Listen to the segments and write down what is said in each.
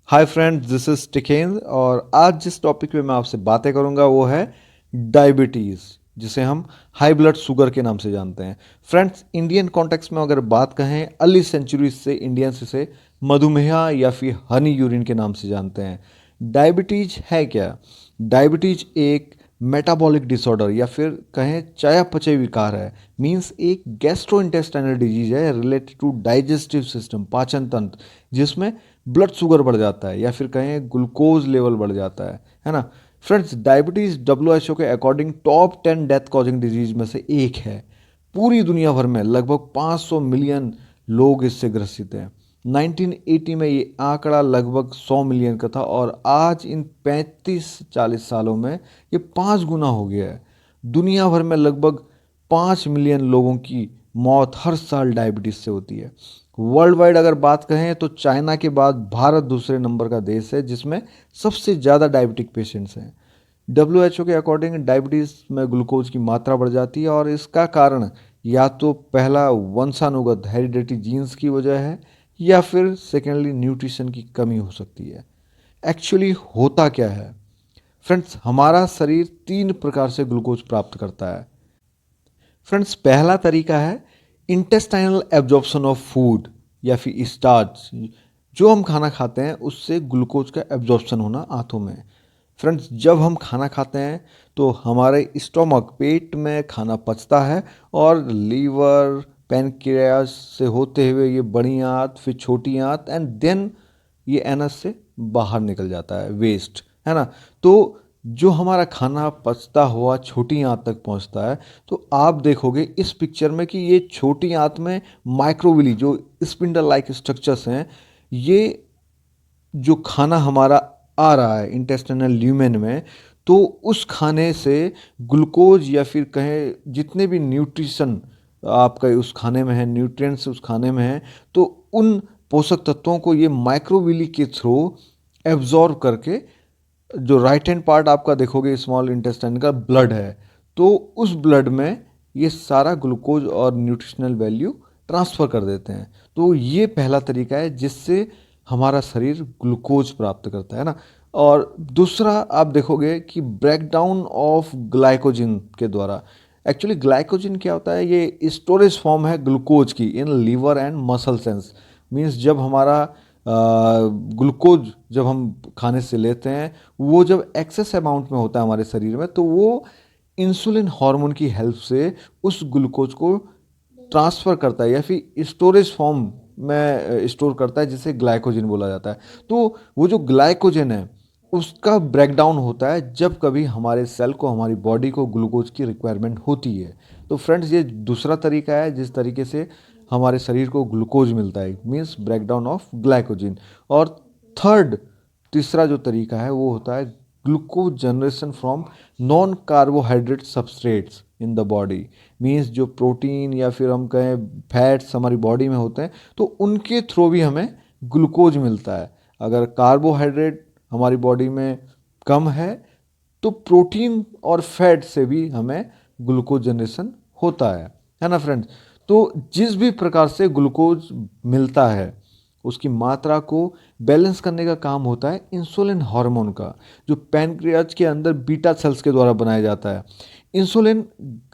Hi friends, this is Tikendra और आज जिस टॉपिक पे मैं आपसे बातें करूंगा वो है डायबिटीज़, जिसे हम हाई ब्लड शुगर के नाम से जानते हैं। फ्रेंड्स, इंडियन कॉन्टेक्स्ट में अगर बात कहें, अर्ली सेंचुरी से इंडियंस इसे मधुमेह या फिर हनी यूरिन के नाम से जानते हैं। डायबिटीज है क्या? डायबिटीज एक मेटाबॉलिक डिसऑर्डर या फिर कहें चयापचय विकार है। मींस एक गैस्ट्रोइंटेस्टाइनल डिजीज है रिलेटेड टू डाइजेस्टिव सिस्टम, पाचन तंत्र, जिसमें ब्लड शुगर बढ़ जाता है या फिर कहें ग्लूकोज लेवल बढ़ जाता है ना। फ्रेंड्स, डायबिटीज डब्ल्यूएचओ के according top 10 death causing disease में से एक है। पूरी दुनिया भर में लगभग 500 मिलियन लोग इससे ग्रसित हैं। 1980 में ये आंकड़ा लगभग 100 मिलियन का था और आज इन 35-40 सालों में ये 5 गुना हो गया है। दुनिया भर में लगभग 5 मिलियन लोगों की मौत हर साल डायबिटीज से होती है। वर्ल्ड वाइड अगर बात कहें तो चाइना के बाद भारत दूसरे नंबर का देश है जिसमें सबसे ज़्यादा डायबिटिक पेशेंट्स हैं। डब्ल्यूएचओ के अकॉर्डिंग डायबिटीज़ में ग्लूकोज की मात्रा बढ़ जाती है और इसका कारण या तो पहला वंशानुगत हेरिडिटी जीन्स की वजह है या फिर सेकेंडली न्यूट्रिशन की कमी हो सकती है। एक्चुअली होता क्या है? फ्रेंड्स, हमारा शरीर 3 प्रकार से ग्लूकोज प्राप्त करता है। फ्रेंड्स, पहला तरीका है इंटेस्टाइनल एब्जॉर्प्शन ऑफ फूड या फिर स्टार्च। जो हम खाना खाते हैं उससे ग्लूकोज का एब्जॉर्प्शन होना आंतों में। फ्रेंड्स, जब हम खाना खाते हैं तो हमारे स्टोमक, पेट में खाना पचता है और लीवर, पैनक्रियाज से होते हुए ये बड़ी आंत, फिर छोटी आंत एंड देन ये एनस से बाहर निकल जाता है, वेस्ट, है ना। तो जो हमारा खाना पचता हुआ छोटी आंत तक पहुंचता है, तो आप देखोगे इस पिक्चर में कि ये छोटी आंत में माइक्रोविली, जो स्पिंडल लाइक स्ट्रक्चर्स हैं, ये जो खाना हमारा आ रहा है इंटेस्टिनल ल्यूमेन में, तो उस खाने से ग्लूकोज या फिर कहें जितने भी न्यूट्रिशन आपका उस खाने में है, न्यूट्रिएंट्स उस खाने में है, तो उन पोषक तत्वों को ये माइक्रोविली के थ्रू एब्जॉर्ब करके, जो राइट हैंड पार्ट आपका देखोगे स्मॉल इंटेस्टाइन का ब्लड है, तो उस ब्लड में ये सारा ग्लूकोज और न्यूट्रिशनल वैल्यू ट्रांसफ़र कर देते हैं। तो ये पहला तरीका है जिससे हमारा शरीर ग्लूकोज प्राप्त करता है ना। और दूसरा आप देखोगे कि ब्रेकडाउन ऑफ ग्लाइकोजन के द्वारा। एक्चुअली ग्लाइकोजन क्या होता है? ये स्टोरेज फॉर्म है ग्लूकोज की in liver and muscle cells. Means जब हमारा ग्लूकोज जब हम खाने से लेते हैं, वो जब एक्सेस अमाउंट में होता है हमारे शरीर में, तो वो इंसुलिन हार्मोन की हेल्प से उस ग्लूकोज को ट्रांसफ़र करता है या फिर स्टोरेज फॉर्म में स्टोर करता है, जिसे ग्लाइकोजन बोला जाता है। तो वो जो ग्लाइकोजन है उसका ब्रेकडाउन होता है जब कभी हमारे सेल को, हमारी बॉडी को ग्लूकोज की रिक्वायरमेंट होती है। तो फ्रेंड्स, ये दूसरा तरीका है जिस तरीके से हमारे शरीर को ग्लूकोज मिलता है, मीन्स ब्रेकडाउन ऑफ ग्लाइकोजन। और तीसरा जो तरीका है वो होता है glucose generation from non carbohydrate substrates in the body. Means जो प्रोटीन या फिर हम कहें फैट्स हमारी बॉडी में होते हैं, तो उनके थ्रू भी हमें ग्लूकोज मिलता है। अगर कार्बोहाइड्रेट हमारी बॉडी में कम है तो प्रोटीन और फैट से भी हमें ग्लूकोज जनरेशन होता है ना फ्रेंड्स। तो जिस भी प्रकार से ग्लूकोज मिलता है उसकी मात्रा को बैलेंस करने का काम होता है इंसुलिन हार्मोन का, जो पैनक्रियाज के अंदर बीटा सेल्स के द्वारा बनाया जाता है। इंसुलिन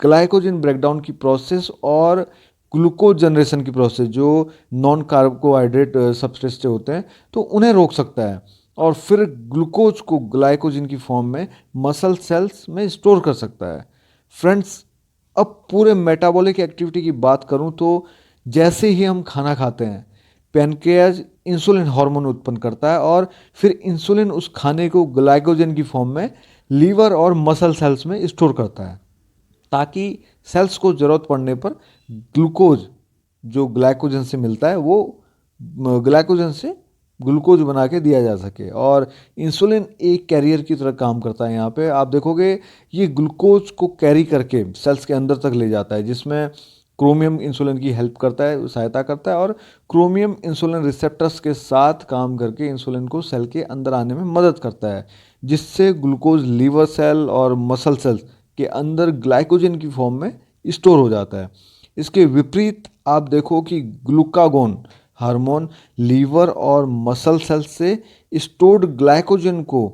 ग्लाइकोजन ब्रेकडाउन की प्रोसेस और ग्लूकोज जनरेशन की प्रोसेस, जो नॉन कार्बोहाइड्रेट सबस्ट्रेट से होते हैं, तो उन्हें रोक सकता है और फिर ग्लूकोज को ग्लाइकोजन की फॉर्म में मसल सेल्स में स्टोर कर सकता है। फ्रेंड्स, अब पूरे मेटाबॉलिक एक्टिविटी की बात करूं तो जैसे ही हम खाना खाते हैं, पैनक्रियाज इंसुलिन हार्मोन उत्पन्न करता है और फिर इंसुलिन उस खाने को ग्लाइकोजन की फॉर्म में लीवर और मसल सेल्स में स्टोर करता है, ताकि सेल्स को ज़रूरत पड़ने पर ग्लूकोज जो ग्लाइकोजन से मिलता है वो ग्लाइकोजन से ग्लूकोज बना के दिया जा सके। और इंसुलिन एक कैरियर की तरह काम करता है। यहाँ पे आप देखोगे ये ग्लूकोज को कैरी करके सेल्स के अंदर तक ले जाता है, जिसमें क्रोमियम इंसुलिन की हेल्प करता है, सहायता करता है, और क्रोमियम इंसुलिन रिसेप्टर्स के साथ काम करके इंसुलिन को सेल के अंदर आने में मदद करता है, जिससे ग्लूकोज लीवर सेल और मसल सेल्स के अंदर ग्लाइकोजन की फॉर्म में स्टोर हो जाता है। इसके विपरीत आप देखो कि ग्लूकागोन हार्मोन लीवर और मसल सेल्स से स्टोर्ड ग्लाइकोजन को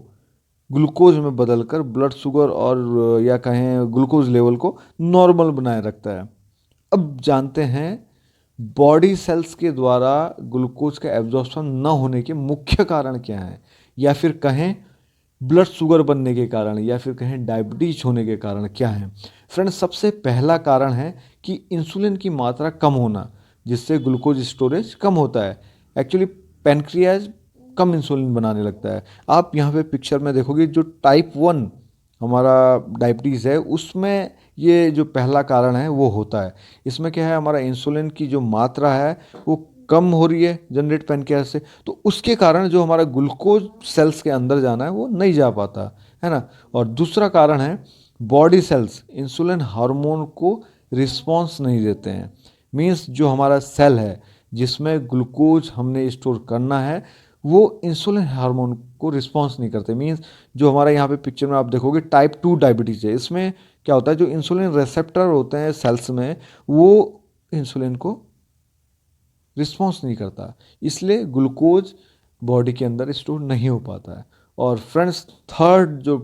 ग्लूकोज में बदलकर ब्लड शुगर और या कहें ग्लूकोज लेवल को नॉर्मल बनाए रखता है। अब जानते हैं बॉडी सेल्स के द्वारा ग्लूकोज का एब्जॉर्प्शन न होने के मुख्य कारण क्या हैं, या फिर कहें ब्लड शुगर बनने के कारण, या फिर कहें डायबिटीज होने के कारण क्या हैं। फ्रेंड्स, सबसे पहला कारण है कि इंसुलिन की मात्रा कम होना, जिससे ग्लूकोज स्टोरेज कम होता है। एक्चुअली पैनक्रियाज कम इंसुलिन बनाने लगता है। आप यहाँ पे पिक्चर में देखोगे जो टाइप 1 हमारा डायबिटीज़ है, उसमें ये जो पहला कारण है वो होता है। इसमें क्या है, हमारा इंसुलिन की जो मात्रा है वो कम हो रही है जनरेट पैनक्रियाज से, तो उसके कारण जो हमारा ग्लूकोज सेल्स के अंदर जाना है वो नहीं जा पाता है ना। और दूसरा कारण है बॉडी सेल्स इंसुलिन हार्मोन को रिस्पॉन्स नहीं देते हैं। मीन्स जो हमारा सेल है जिसमें ग्लूकोज हमने स्टोर करना है वो इंसुलिन हार्मोन को रिस्पॉन्स नहीं करते। मीन्स जो हमारा यहाँ पे पिक्चर में आप देखोगे टाइप 2 डायबिटीज़ है, इसमें क्या होता है, जो इंसुलिन रिसेप्टर होते हैं सेल्स में वो इंसुलिन को रिस्पॉन्स नहीं करता, इसलिए ग्लूकोज बॉडी के अंदर स्टोर नहीं हो पाता है। और फ्रेंड्स, थर्ड जो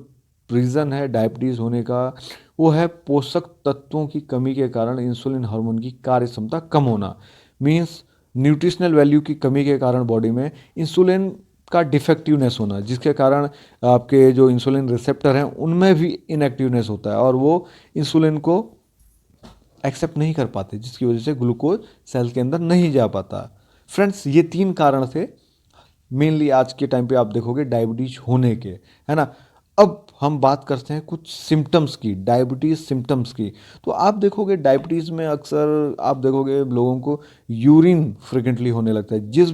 रीज़न है डायबिटीज़ होने का वो है पोषक तत्वों की कमी के कारण इंसुलिन हार्मोन की कार्य क्षमता कम होना। मीन्स न्यूट्रिशनल वैल्यू की कमी के कारण बॉडी में इंसुलिन का डिफेक्टिवनेस होना, जिसके कारण आपके जो इंसुलिन रिसेप्टर हैं उनमें भी इनएक्टिवनेस होता है और वो इंसुलिन को एक्सेप्ट नहीं कर पाते, जिसकी वजह से ग्लूकोज सेल के अंदर नहीं जा पाता। फ्रेंड्स, ये 3 कारण थे मेनली आज के टाइम पे आप देखोगे डायबिटीज होने के, है ना। अब हम बात करते हैं कुछ सिम्टम्स की, डायबिटीज़ सिम्टम्स की। तो आप देखोगे डायबिटीज़ में अक्सर आप देखोगे लोगों को यूरिन फ्रिक्वेंटली होने लगता है। जिस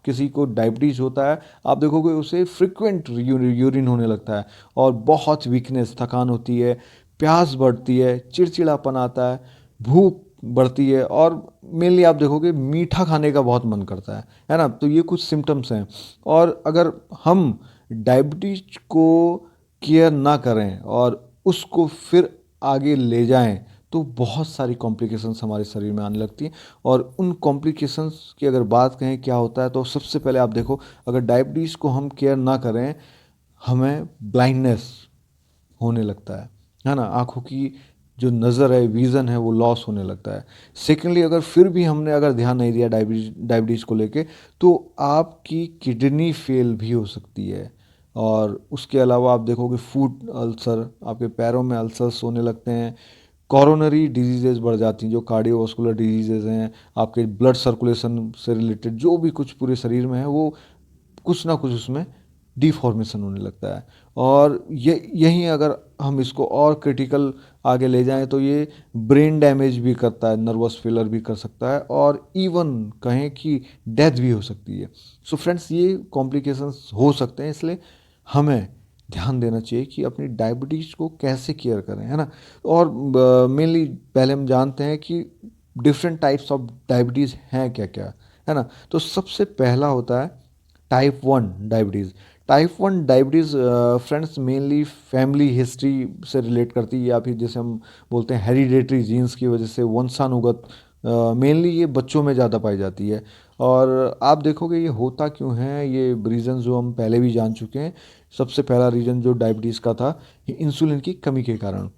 किसी को डायबिटीज़ होता है आप देखोगे उसे फ्रिक्वेंट यूरिन होने लगता है और बहुत वीकनेस, थकान होती है, प्यास बढ़ती है, चिड़चिड़ापन आता है, भूख बढ़ती है और मेनली आप देखोगे मीठा खाने का बहुत मन करता है ना। तो ये कुछ सिम्टम्स हैं। और अगर हम डायबिटीज को केयर ना करें और उसको फिर आगे ले जाएं तो बहुत सारी कॉम्प्लिकेशंस हमारे शरीर में आने लगती हैं। और उन कॉम्प्लिकेशंस की अगर बात कहें क्या होता है, तो सबसे पहले आप देखो, अगर डायबिटीज़ को हम केयर ना करें हमें ब्लाइंडनेस होने लगता है ना। आँखों की जो नज़र है, विज़न है, वो लॉस होने लगता है। सेकेंडली, अगर फिर भी हमने अगर ध्यान नहीं दिया डायबिटीज़ को लेके, तो आपकी किडनी फेल भी हो सकती है। और उसके अलावा आप देखोगे फूड अल्सर, आपके पैरों में अल्सर्स होने लगते हैं, कॉरोनरी डिजीज़ेज़ बढ़ जाती हैं, जो कार्डियोवास्कुलर डिजीज़ेज़ हैं, आपके ब्लड सर्कुलेशन से रिलेटेड जो भी कुछ पूरे शरीर में है वो कुछ ना कुछ उसमें डिफॉर्मेशन होने लगता है। और ये यहीं अगर हम इसको और क्रिटिकल आगे ले जाएं तो ये ब्रेन डैमेज भी करता है, नर्वस फेलर भी कर सकता है और इवन कहें कि डेथ भी हो सकती है। सो फ्रेंड्स, ये कॉम्प्लिकेशंस हो सकते हैं, इसलिए हमें ध्यान देना चाहिए कि अपनी डायबिटीज़ को कैसे केयर करें, है ना। और मेनली पहले हम जानते हैं कि डिफरेंट टाइप्स ऑफ डायबिटीज़ हैं क्या क्या, है ना। तो सबसे पहला होता है type 1 diabetes. Type 1 diabetes friends mainly family history से रिलेट करती है, या फिर जैसे हम बोलते हैं हेरिडेटरी जीन्स की वजह से, वंशानुगत मेनली ये बच्चों में ज़्यादा पाई जाती है। और आप देखोगे ये होता क्यों है, ये रीज़न जो हम पहले भी जान चुके हैं। सबसे पहला रीज़न जो डायबिटीज़ का था, ये इंसुलिन की कमी के कारण।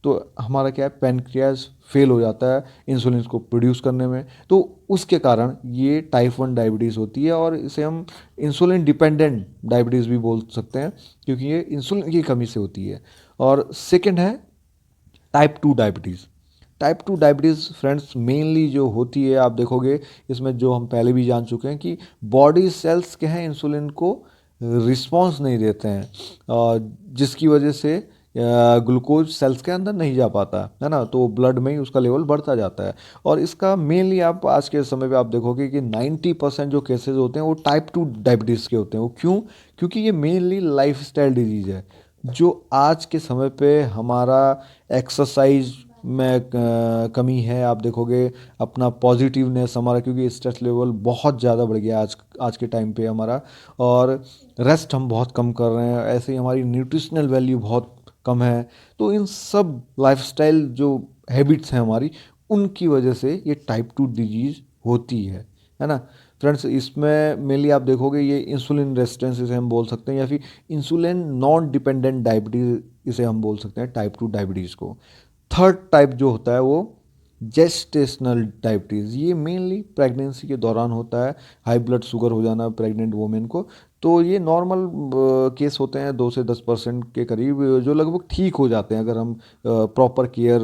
तो हमारा क्या है, पैनक्रियाज फेल हो जाता है इंसुलिन को प्रोड्यूस करने में, तो उसके कारण ये टाइप 1 डायबिटीज़ होती है। और इसे हम इंसुलिन डिपेंडेंट डायबिटीज़ भी बोल सकते हैं, क्योंकि ये इंसुलिन की कमी से होती है। और सेकंड है type 2 diabetes. Type 2 diabetes friends mainly जो होती है आप देखोगे इसमें, जो हम पहले भी जान चुके हैं कि बॉडी सेल्स के हैं इंसुलिन को रिस्पॉन्स नहीं देते हैं, जिसकी वजह से ग्लूकोज सेल्स के अंदर नहीं जा पाता है ना, तो ब्लड में ही उसका लेवल बढ़ता जाता है। और इसका मेनली आप आज के समय पे आप देखोगे कि 90% जो केसेस होते हैं वो टाइप 2 डायबिटीज़ के होते हैं। वो क्यों? क्योंकि ये मेनली लाइफस्टाइल डिजीज़ है, जो आज के समय पे हमारा एक्सरसाइज में कमी है। आप देखोगे अपना पॉजिटिवनेस हमारा, क्योंकि स्ट्रेस लेवल बहुत ज़्यादा बढ़ गया आज आज के टाइम पे हमारा, और रेस्ट हम बहुत कम कर रहे हैं, ऐसे ही हमारी न्यूट्रिशनल वैल्यू बहुत कम है। तो इन सब लाइफस्टाइल जो हैबिट्स हैं हमारी, उनकी वजह से ये टाइप 2 डिजीज़ होती है। है ना। फ्रेंड्स, इसमें मेनली आप देखोगे ये इंसुलिन रेजिस्टेंस इसे हम बोल सकते हैं, या फिर इंसुलिन नॉन डिपेंडेंट डायबिटीज़ इसे हम बोल सकते हैं, टाइप 2 डायबिटीज़ को। थर्ड टाइप जो होता है वो जेस्टेशनल डायबिटीज़, ये मेनली प्रेगनेंसी के दौरान होता है, हाई ब्लड शुगर हो जाना प्रेग्नेंट वुमेन को। तो ये नॉर्मल केस होते हैं, 2 से 10% के करीब, जो लगभग ठीक हो जाते हैं अगर हम प्रॉपर केयर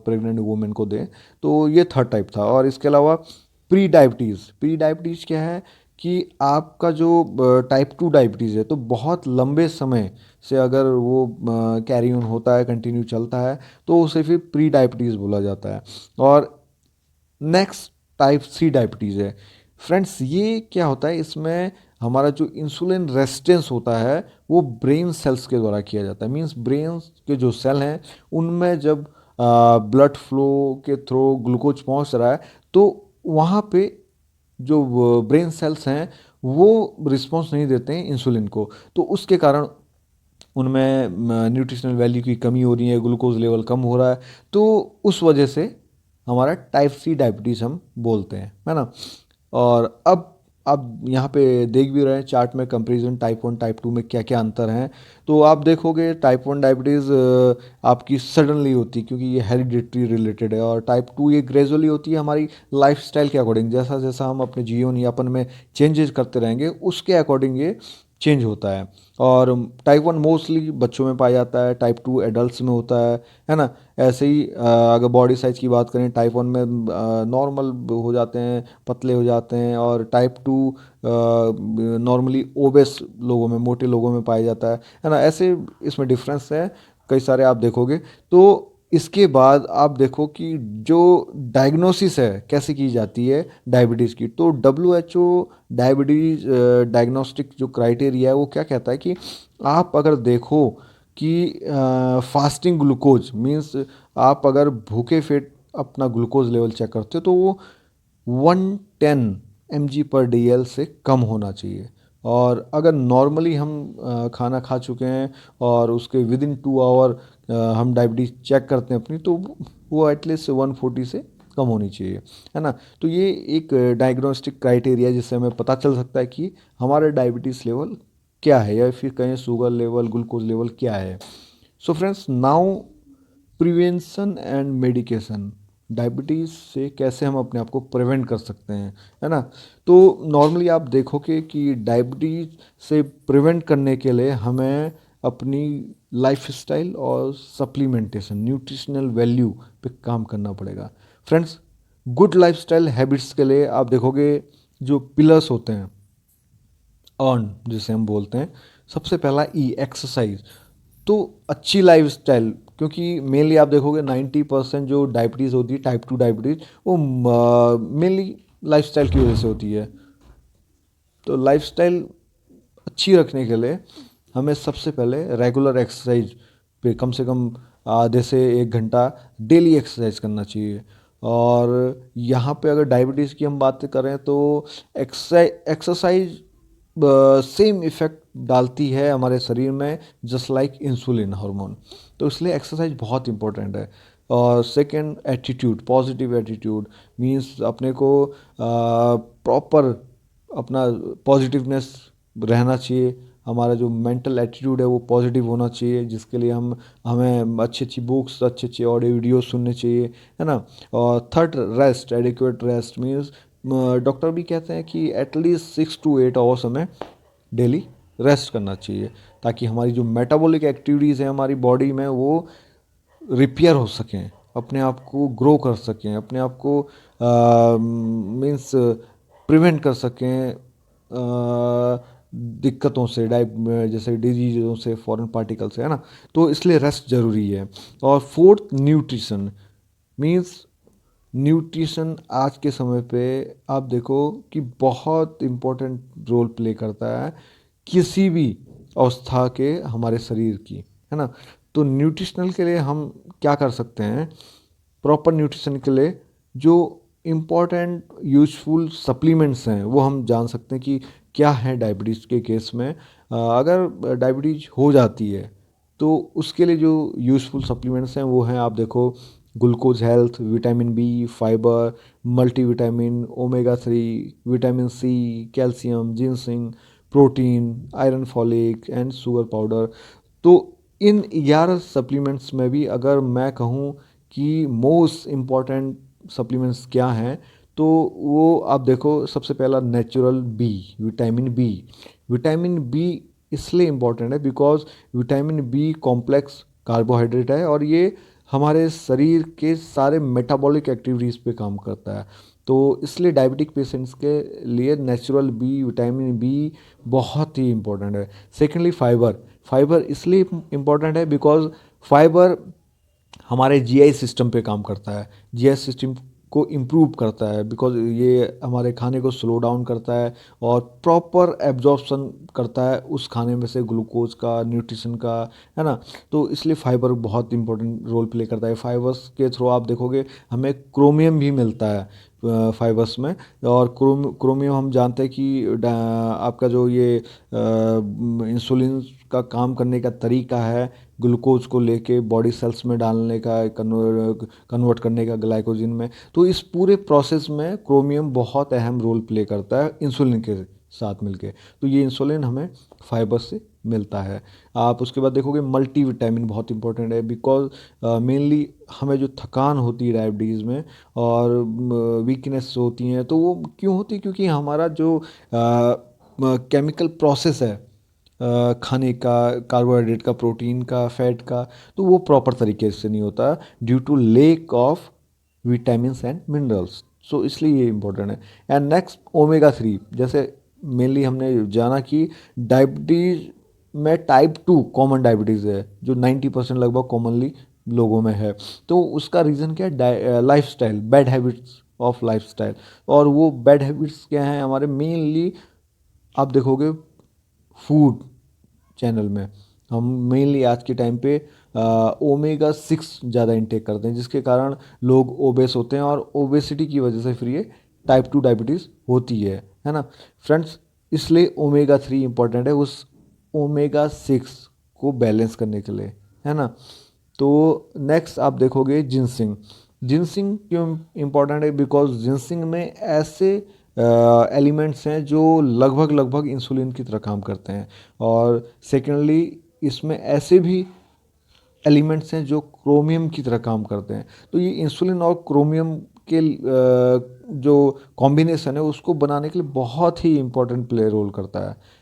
प्रेग्नेंट वुमेन को दें। तो ये थर्ड टाइप था। और इसके अलावा प्री डायबिटीज़ क्या है कि आपका जो टाइप 2 डायबिटीज़ है, तो बहुत लंबे समय से अगर वो कैरी ऑन होता है, कंटिन्यू चलता है, तो उसे फिर प्री डायबिटीज़ बोला जाता है। और नेक्स्ट टाइप सी डायबिटीज़ है। फ्रेंड्स, ये क्या होता है, इसमें हमारा जो इंसुलिन रेजिस्टेंस होता है वो ब्रेन सेल्स के द्वारा किया जाता है। मींस ब्रेन के जो सेल हैं उनमें जब ब्लड फ्लो के थ्रू ग्लूकोज पहुंच रहा है, तो वहाँ पे जो ब्रेन सेल्स हैं वो रिस्पॉन्स नहीं देते हैं इंसुलिन को, तो उसके कारण उनमें न्यूट्रिशनल वैल्यू की कमी हो रही है, ग्लूकोज लेवल कम हो रहा है। तो उस वजह से हमारा टाइप सी डायबिटीज़ हम बोलते हैं, है ना। और अब आप यहाँ पे देख भी रहे हैं चार्ट में कंपैरिजन टाइप 1 टाइप 2 में क्या क्या अंतर हैं। तो आप देखोगे टाइप 1 डायबिटीज़ आपकी सडनली होती है क्योंकि ये हेरिडिटरी रिलेटेड है, और टाइप 2 ये ग्रेजुअली होती है हमारी लाइफस्टाइल के अकॉर्डिंग। जैसा जैसा हम अपने जीवन यापन में चेंजेस करते रहेंगे उसके अकॉर्डिंग ये चेंज होता है। और टाइप 1 मोस्टली बच्चों में पाया जाता है, टाइप 2 एडल्ट्स में होता है ना। ऐसे ही अगर बॉडी साइज़ की बात करें, टाइप 1 में नॉर्मल हो जाते हैं, पतले हो जाते हैं, और टाइप 2 नॉर्मली ओबेस लोगों में, मोटे लोगों में पाया जाता है ना। ऐसे इसमें डिफरेंस है कई सारे आप देखोगे। तो इसके बाद आप देखो कि जो डायग्नोसिस है कैसे की जाती है डायबिटीज़ की, तो WHO डायबिटीज़ डायग्नोस्टिक जो क्राइटेरिया है वो क्या कहता है कि आप अगर देखो कि फास्टिंग ग्लूकोज मीन्स आप अगर भूखे पेट अपना ग्लूकोज लेवल चेक करते हो तो वो 110 mg/dl से कम होना चाहिए। और अगर नॉर्मली हम खाना खा चुके हैं और उसके विद इन 2 आवर हम डायबिटीज़ चेक करते हैं अपनी, तो वो एटलीस्ट 140 से कम होनी चाहिए, है ना। तो ये एक डायग्नोस्टिक क्राइटेरिया जिससे हमें पता चल सकता है कि हमारा डायबिटीज़ लेवल क्या है, या फिर कहें शुगर लेवल, ग्लूकोज लेवल क्या है। So friends, now prevention and medication, diabetes से कैसे हम अपने आप को प्रिवेंट कर सकते हैं, है ना। तो नॉर्मली आप देखोगे कि डायबिटीज़ से प्रिवेंट करने के लिए हमें अपनी लाइफस्टाइल और सप्लीमेंटेशन, न्यूट्रिशनल वैल्यू पे काम करना पड़ेगा। फ्रेंड्स, गुड लाइफस्टाइल हैबिट्स के लिए आप देखोगे जो पिलर्स होते हैं, अर्न जिसे हम बोलते हैं, सबसे पहला एक्सरसाइज। तो अच्छी लाइफस्टाइल, क्योंकि मेनली आप देखोगे 90% जो डायबिटीज़ होती है टाइप 2 डायबिटीज़, वो मेनली लाइफस्टाइल की वजह से होती है। तो लाइफस्टाइल अच्छी रखने के लिए हमें सबसे पहले रेगुलर एक्सरसाइज पे कम से कम आधे से 1 घंटा डेली एक्सरसाइज करना चाहिए। और यहाँ पे अगर डायबिटीज़ की हम बात करें तो एक्सरसाइज सेम इफ़ेक्ट डालती है हमारे शरीर में, जस्ट लाइक इंसुलिन हार्मोन। तो इसलिए एक्सरसाइज बहुत इंपॉर्टेंट है। और second, attitude, positive attitude means अपने को प्रॉपर अपना पॉजिटिवनेस रहना चाहिए। हमारा जो मेंटल एटीट्यूड है वो पॉजिटिव होना चाहिए, जिसके लिए हमें अच्छी अच्छी बुक्स, अच्छे अच्छे ऑडियो वीडियो सुनने चाहिए, है ना। और third, rest, adequate rest means doctor भी कहते हैं कि एटलीस्ट 6 to 8 आवर्स हमें डेली रेस्ट करना चाहिए, ताकि हमारी जो मेटाबॉलिक एक्टिविटीज़ हैं हमारी बॉडी में वो रिपेयर हो सकें, अपने आप को ग्रो कर सकें, अपने आप को मीन्स प्रिवेंट कर सकें दिक्कतों से, जैसे डिजीज़ों से, फॉरेन पार्टिकल से, है ना। तो इसलिए रेस्ट ज़रूरी है। और फोर्थ, न्यूट्रिशन मीन्स न्यूट्रिशन आज के समय पे आप देखो कि बहुत इम्पोर्टेंट रोल प्ले करता है किसी भी अवस्था के हमारे शरीर की, है ना। तो न्यूट्रिशनल के लिए हम क्या कर सकते हैं, प्रॉपर न्यूट्रिशन के लिए जो इम्पोर्टेंट यूजफुल सप्लीमेंट्स हैं वो हम जान सकते हैं कि क्या है डायबिटीज़ के केस में। अगर डायबिटीज़ हो जाती है तो उसके लिए जो यूजफुल सप्लीमेंट्स हैं वो हैं, आप देखो glucose health, vitamin B, fibre, multivitamin, omega 3, vitamin C, calcium, ginseng, protein, iron, folic and sugar powder. तो इन 11 सप्लीमेंट्स में भी अगर मैं कहूँ कि मोस्ट इम्पॉर्टेंट सप्लीमेंट्स क्या हैं, तो वो आप देखो, सबसे पहला natural B, vitamin B. Vitamin B इसलिए इम्पॉर्टेंट है because vitamin B complex carbohydrate है और ये हमारे शरीर के सारे मेटाबॉलिक एक्टिविटीज़ पे काम करता है। तो इसलिए डायबिटिक पेशेंट्स के लिए नेचुरल बी, विटामिन बी बहुत ही इम्पोर्टेंट है। Secondly fibre. फाइबर इसलिए इम्पोर्टेंट है बिकॉज फाइबर हमारे जीआई सिस्टम पे काम करता है, जीआई सिस्टम को इम्प्रूव करता है बिकॉज ये हमारे खाने को स्लो डाउन करता है और प्रॉपर एब्जॉर्प्शन करता है उस खाने में से ग्लूकोज का, न्यूट्रिशन का, है ना। तो इसलिए फाइबर बहुत इंपॉर्टेंट रोल प्ले करता है। फाइबर्स के थ्रू आप देखोगे हमें क्रोमियम भी मिलता है फाइबर्स में। और क्रोमियम हम जानते हैं कि आपका जो ये इंसुलिन का काम करने का तरीका है, ग्लूकोज को लेके बॉडी सेल्स में डालने का, कन्वर्ट करने का ग्लाइकोजन में, तो इस पूरे प्रोसेस में क्रोमियम बहुत अहम रोल प्ले करता है इंसुलिन के साथ मिलके। तो ये इंसुलिन हमें फाइबर से मिलता है। आप उसके बाद देखोगे मल्टीविटामिन बहुत इंपॉर्टेंट है बिकॉज मेनली हमें जो थकान होती है डायबिटीज़ में और वीकनेस होती हैं, तो वो क्यों होती है? क्योंकि हमारा जो केमिकल प्रोसेस है खाने का, कार्बोहाइड्रेट का, प्रोटीन का, फैट का, तो वो प्रॉपर तरीके से नहीं होता due to lack of vitamins and minerals. So इसलिए ये इंपॉर्टेंट है। And next omega 3। जैसे मेनली हमने जाना कि डायबिटीज़ में टाइप 2 कॉमन डायबिटीज़ है जो 90% लगभग कॉमनली लोगों में है। तो उसका रीज़न क्या है? Life style, bad habits of life style. और वो बैड हैबिट्स क्या हैं हमारे? मेनली आप देखोगे फूड चैनल में हम मेनली आज के टाइम पे ओमेगा 6 ज़्यादा इंटेक करते हैं, जिसके कारण लोग ओबेस होते हैं और ओबेसिटी की वजह से फिर ये टाइप 2 डायबिटीज़ होती है ना फ्रेंड्स। इसलिए ओमेगा 3 इंपॉर्टेंट है उस ओमेगा 6 को बैलेंस करने के लिए, है ना। तो नेक्स्ट आप देखोगे जिनसिंग। जिनसिंग क्यों इम्पोर्टेंट है? बिकॉज जिनसिंग में ऐसे एलिमेंट्स हैं जो लगभग लगभग इंसुलिन की तरह काम करते हैं। और सेकेंडली इसमें ऐसे भी एलिमेंट्स हैं जो क्रोमियम की तरह काम करते हैं। तो ये इंसुलिन और क्रोमियम के जो कॉम्बिनेशन है उसको बनाने के लिए बहुत ही इम्पोर्टेंट प्ले रोल करता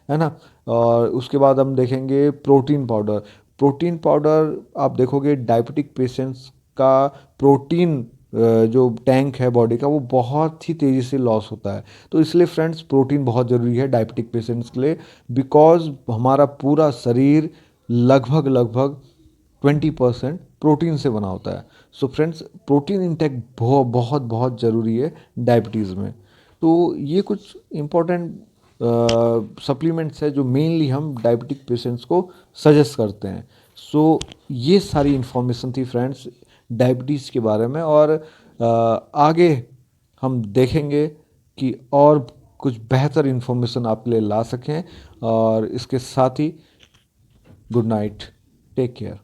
है ना। और उसके बाद हम देखेंगे प्रोटीन पाउडर। प्रोटीन पाउडर आप देखोगे डायबिटिक पेशेंट्स का प्रोटीन जो टैंक है बॉडी का वो बहुत ही तेज़ी से लॉस होता है। तो इसलिए फ्रेंड्स प्रोटीन बहुत ज़रूरी है डायबिटिक पेशेंट्स के लिए बिकॉज हमारा पूरा शरीर लगभग लगभग 20% प्रोटीन से बना होता है। सो फ्रेंड्स प्रोटीन इंटेक बहुत बहुत बहुत ज़रूरी है डायबिटीज़ में। तो ये कुछ इम्पोर्टेंट सप्लीमेंट्स है जो मेनली हम डायबिटिक पेशेंट्स को सजेस्ट करते हैं। सो ये सारी इन्फॉर्मेशन थी फ्रेंड्स डायबिटीज़ के बारे में। और आगे हम देखेंगे कि और कुछ बेहतर इन्फॉर्मेशन आपके लिए ला सकें। और इसके साथ ही गुड नाइट, टेक केयर।